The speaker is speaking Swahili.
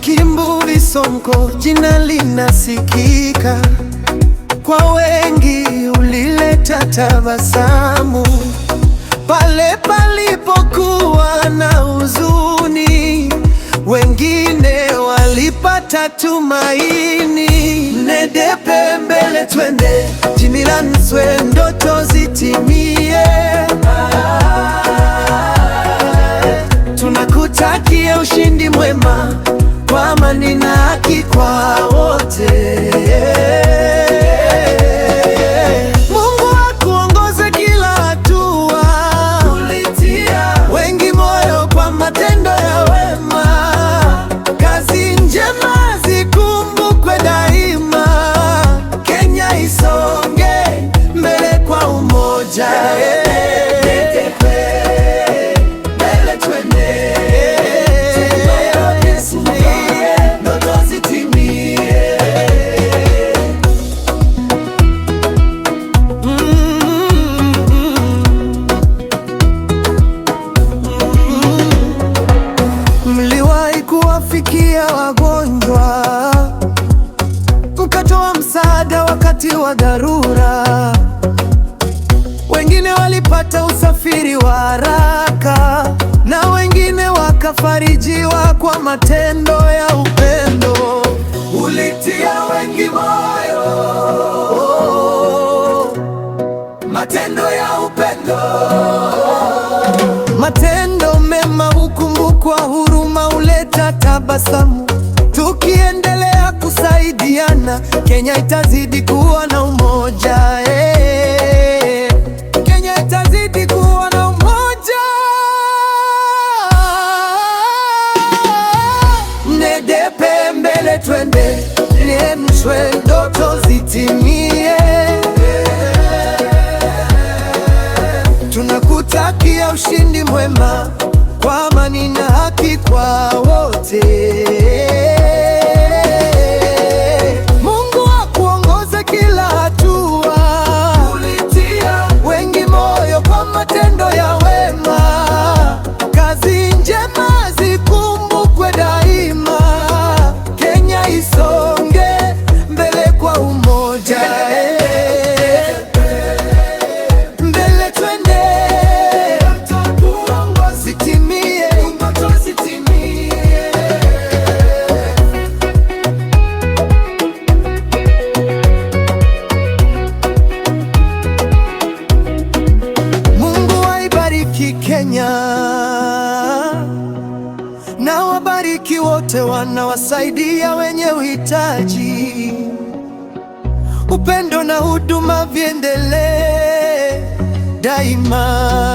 Kimbuvi Sonko, jina linasikika kwa wengi, ulileta tabasamu pale palipokuwa na huzuni, wengine walipata tumaini. Nedepe mbele twende, Jimilanswe ndoto zitimie. Tunakutakia ushindi mwema, kwa amani na haki kwa wote. Mungu akuongoze kila hatua, ulitia wengi moyo kwa matendo ya wema. Kazi njema zikumbukwe daima, Kenya isonge mbele kwa umoja. Kuwafikia wagonjwa, mkatoa msaada wakati wa dharura, wengine walipata usafiri wa haraka, na wengine wakafarijiwa kwa matendo ya upendo. Ulitia wengi moyo, matendo ya upendo. Matendo mema hukumbukwa, huruma huleta tabasamu. Tukiendelea kusaidiana, Kenya itazidi kuwa na umoja. Kenya itazidi kuwa na umoja. Nedepe mbele twende, Niemshwe ndoto zitimie. Tunakutakia ushindi mwema, kwa amani na haki kwa wote. Mungu akuongoze kila hatua, ulitia wengi moyo kwa matendo ya wema. Kazi njema zikumbukwe daima, Kenya isonge mbele kwa umoja. Kenya na wabariki wote wanawasaidia wenye uhitaji. Upendo na huduma viendelee daima.